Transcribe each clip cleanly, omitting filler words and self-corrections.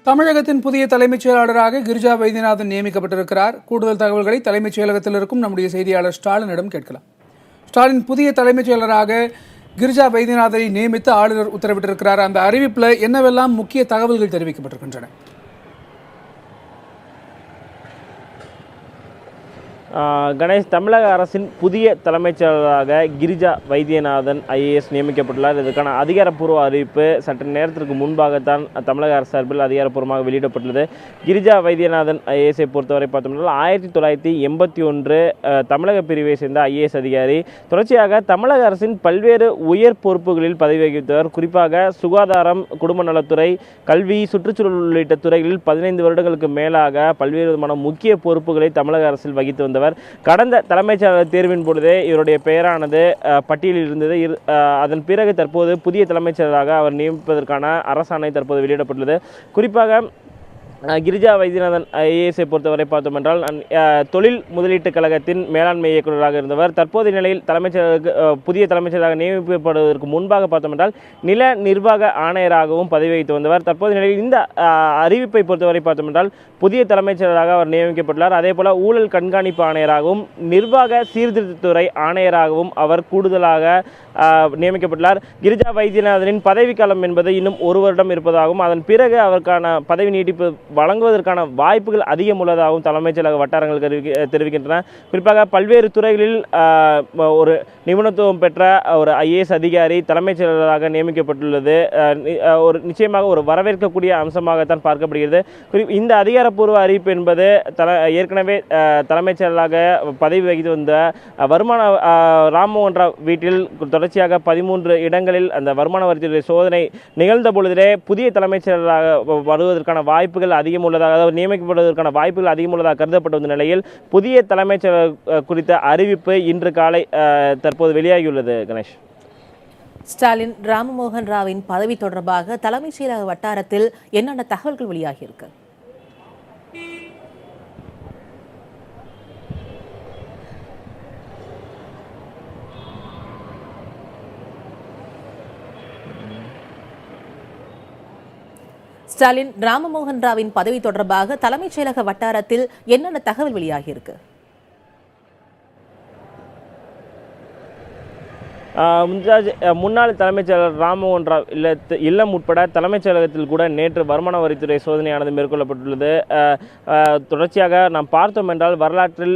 தமிழகத்தின் புதிய தலைமைச் செயலாளராக கிரிஜா வைத்தியநாதன் நியமிக்கப்பட்டிருக்கிறார். கூடுதல் தகவல்களை தலைமைச் செயலகத்தில் இருக்கும் நம்முடைய செய்தியாளர் ஸ்டாலினிடம் கேட்கலாம். ஸ்டாலின், புதிய தலைமைச் செயலராக கிரிஜா வைத்தியநாதனை நியமித்து ஆளுநர் உத்தரவிட்டிருக்கிறார். அந்த அறிவிப்பில் என்னவெல்லாம் முக்கிய தகவல்கள் தெரிவிக்கப்பட்டிருக்கின்றன? கணேஷ், தமிழக அரசின் புதிய தலைமைச் செயலராக கிரிஜா வைத்தியநாதன் ஐஏஎஸ் நியமிக்கப்பட்டுள்ளார். இதற்கான அதிகாரப்பூர்வ அறிவிப்பு சற்று நேரத்திற்கு முன்பாகத்தான் தமிழக அரசு சார்பில் அதிகாரப்பூர்வமாக வெளியிடப்பட்டுள்ளது. கிரிஜா வைத்தியநாதன் ஐஏஎஸை பொறுத்தவரை பார்த்தோம்னா 1981 தமிழக பிரிவை சேர்ந்த ஐஏஎஸ் அதிகாரி. தொடர்ச்சியாக தமிழக அரசின் பல்வேறு உயர் பொறுப்புகளில் பதவி வகித்தவர். குறிப்பாக சுகாதாரம், குடும்ப நலத்துறை, கல்வி, சுற்றுச்சூழல் உள்ளிட்ட துறைகளில் 15 வருடங்களுக்கு மேலாக பல்வேறு விதமான முக்கிய பொறுப்புகளை தமிழக அரசில் வகித்து வந்தவர். கடந்த தலைமைச் செயலாளர் தேர்வின் பொழுதே இவருடைய பெயரானது பட்டியலில் இருந்தது. அதன் பிறகு தற்போது புதிய தலைமைச் செயலராக அவர் நியமிப்பதற்கான அரசாணை தற்போது வெளியிடப்பட்டுள்ளது. குறிப்பாக கிரிஜா வைத்தியநாதன் ஐஏஎஸை பொறுத்தவரை பார்த்தோம் என்றால் தொழில் முதலீட்டுக் கழகத்தின் மேலாண்மை இயக்குநராக இருந்தவர். தற்போதைய நிலையில் தலைமைச் செயலருக்கு புதிய தலைமைச் செயலராக நியமிக்கப்படுவதற்கு முன்பாக பார்த்தோம் என்றால் நில நிர்வாக ஆணையராகவும் பதவி வகித்து வந்தவர். தற்போதைய நிலையில் இந்த அறிவிப்பை பொறுத்தவரை பார்த்தோம் என்றால் புதிய தலைமைச் செயலராக அவர் நியமிக்கப்பட்டுள்ளார். அதேபோல ஊழல் கண்காணிப்பு ஆணையராகவும் நிர்வாக சீர்திருத்தத்துறை ஆணையராகவும் அவர் கூடுதலாக நியமிக்கப்பட்டுள்ளார். கிரிஜா வைத்தியநாதனின் பதவிக்காலம் என்பது இன்னும் 1 வருடம் இருப்பதாகவும் அதன் பிறகு அவருக்கான பதவி நீட்டிப்பு வழங்குவதற்கான வாய்ப்புகள் அதிகம் உள்ளதாகவும் தலைமைச் செயலக வட்டாரங்கள் தெரிவிக்கின்றன. குறிப்பாக பல்வேறு துறைகளில் ஒரு நிபுணத்துவம் பெற்ற ஒரு ஐஏஎஸ் அதிகாரி தலைமைச் செயலராக நியமிக்கப்பட்டுள்ளது ஒரு நிச்சயமாக ஒரு வரவேற்கக்கூடிய அம்சமாகத்தான் பார்க்கப்படுகிறது. இந்த அதிகாரப்பூர்வ அறிவிப்பு என்பது ஏற்கனவே தலைமைச் செயலராக பதவி வகித்து வந்த வருமான ராம்மோகன் ராவ் வீட்டில் தொடர்ச்சியாக 13 இடங்களில் அந்த வருமான வரித்துறை சோதனை நிகழ்ந்த பொழுதிலே புதிய தலைமைச் செயலராக வருவதற்கான வாய்ப்புகள் அதிகம் உள்ளதாக, அதாவது நியமிக்கப்படுவதற்கான வாய்ப்புகள் அதிகம் உள்ளதாக கருதப்பட்ட வந்த நிலையில் புதிய தலைமைச் செயலர் குறித்த அறிவிப்பு இன்று காலை தற்போது வெளியாகியுள்ளது. கணேஷ், ஸ்டாலின், ராம்மோகன் ராவின் பதவி தொடர்பாக தலைமைச் செயலக வட்டாரத்தில் என்னென்ன தகவல்கள் வெளியாகியிருக்கு? ஸ்டாலின், ராம்மோகன் ராவின் பதவி தொடர்பாக தலைமைச் செயலக வட்டாரத்தில் என்னென்ன தகவல் வெளியாகியிருக்கு? முன்னாள் தலைமைச் செயலர் ராம்மோகன் ராவ் இல்லம் உட்பட தலைமைச் செயலகத்தில் கூட நேற்று வருமான வரித்துறை சோதனையானது மேற்கொள்ளப்பட்டுள்ளது. தொடர்ச்சியாக நாம் பார்த்தோம் என்றால் வரலாற்றில்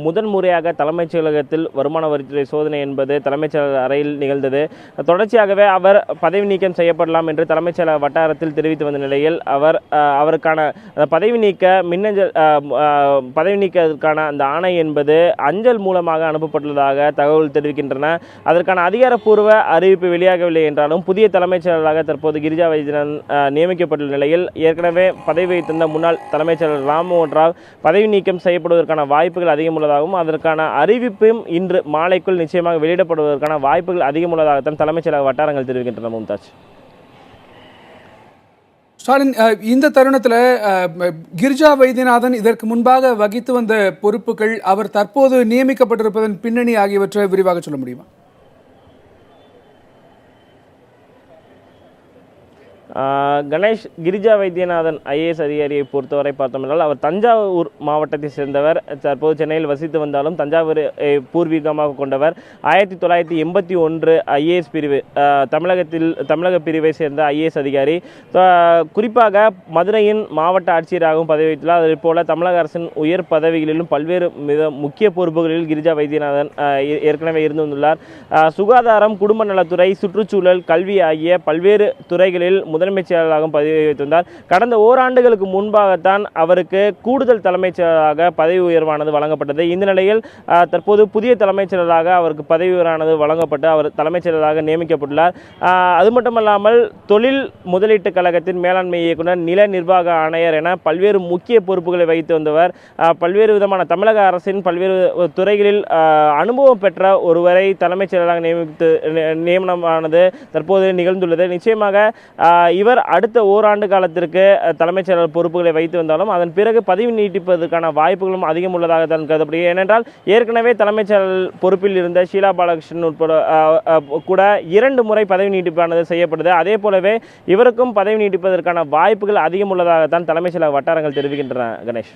முதன்முறையாக தலைமைச் செயலகத்தில் வருமான வரித்துறை சோதனை என்பது தலைமைச் செயலக அறையில் நிகழ்ந்தது. தொடர்ச்சியாகவே அவர் பதவி நீக்கம் செய்யப்படலாம் என்று தலைமைச் செயலக வட்டாரத்தில் தெரிவித்து வந்த நிலையில் அவருக்கான பதவி நீக்கத்திற்கான அந்த ஆணை என்பது அஞ்சல் மூலமாக அனுப்பப்பட்டுள்ளதாக தகவல் தெரிவிக்கின்றன. அதற்கான அதிகாரப்பூர்வ அறிவிப்பு வெளியாகவில்லை என்றாலும் புதிய தலைமைச் செயலராக தற்போது கிரிஜா வைத்தியநாதன் நியமிக்கப்பட்டுள்ள நிலையில் ஏற்கனவே பதவி வைத்திருந்த முன்னாள் தலைமைச் செயலர் ராம்மோகன் ராவ் பதவி நீக்கம் செய்யப்படுவதற்கான வாய்ப்புகள் அதிகம் உள்ளதாகவும் அதற்கான அறிவிப்பும் இன்று மாலைக்குள் நிச்சயமாக வெளியிடப்படுவதற்கான வாய்ப்புகள் அதிகம் உள்ளதாகத்தான் தலைமைச் செயலக வட்டாரங்கள் தெரிவிக்கின்றன. மும்தாஜ். ஸ்டாலின், இந்த தருணத்தில் கிரிஜா வைத்தியநாதன் இதற்கு முன்பாக வகித்து வந்த பொறுப்புகள், அவர் தற்போது நியமிக்கப்பட்டிருப்பதன் பின்னணி ஆகியவற்றை விரிவாக சொல்ல முடியுமா? கணேஷ், கிரிஜா வைத்தியநாதன் ஐஏஎஸ் அதிகாரியை பொறுத்தவரை பார்த்தோம் என்றால் அவர் தஞ்சாவூர் மாவட்டத்தை சேர்ந்தவர். தற்போது சென்னையில் வசித்து வந்தாலும் தஞ்சாவூர் பூர்வீகமாக கொண்டவர். 1981 ஐஏஎஸ் பிரிவு தமிழக பிரிவை சேர்ந்த ஐஏஎஸ் அதிகாரி. குறிப்பாக மதுரையின் மாவட்ட ஆட்சியராகவும் பதவி வைத்துள்ளார். அதே போல தமிழக அரசின் உயர் பதவிகளிலும் பல்வேறு முக்கிய பொறுப்புகளில் கிரிஜா வைத்தியநாதன் ஏற்கனவே இருந்து வந்துள்ளார். சுகாதாரம், குடும்ப நலத்துறை, சுற்றுச்சூழல், கல்வி ஆகிய பல்வேறு துறைகளில் முதன்மைச் செயலராகவும் பதவி வைத்திருந்தார். கடந்த ஓராண்டுகளுக்கு முன்பாகத்தான் அவருக்கு கூடுதல் தலைமைச் செயலராக பதவி உயர்வானது வழங்கப்பட்டது. இந்த நிலையில் தற்போது புதிய தலைமைச் செயலராக அவருக்கு பதவி உயர்வானது வழங்கப்பட்டு அவர் தலைமைச் செயலராக நியமிக்கப்பட்டுள்ளார். அது மட்டுமல்லாமல் தொழில் முதலீட்டுக் கழகத்தின் மேலாண்மை இயக்குநர், நில நிர்வாக ஆணையர் என பல்வேறு முக்கிய பொறுப்புகளை வகித்து வந்தவர். பல்வேறு விதமான தமிழக அரசின் பல்வேறு துறைகளில் அனுபவம் பெற்ற ஒருவரை தலைமைச் செயலராக நியமனமானது தற்போது நிகழ்ந்துள்ளது. நிச்சயமாக இவர் அடுத்த ஓராண்டு காலத்திற்கு தலைமைச் செயலாளர் பொறுப்புகளை வைத்து வந்தாலும் அதன் பிறகு பதவி நீட்டிப்பதற்கான வாய்ப்புகளும் அதிகம் உள்ளதாக தான் கருதப்படுகிறது. ஏனென்றால் ஏற்கனவே தலைமைச் செயலாளர் பொறுப்பில் இருந்த ஷீலா பாலகிருஷ்ணன் உட்பட கூட 2 முறை பதவி நீட்டிப்பானது செய்யப்படுது. அதே போலவே இவருக்கும் பதவி நீட்டிப்பதற்கான வாய்ப்புகள் அதிகம் உள்ளதாகத்தான் தலைமைச் செயலக வட்டாரங்கள் தெரிவிக்கின்றன. கணேஷ்.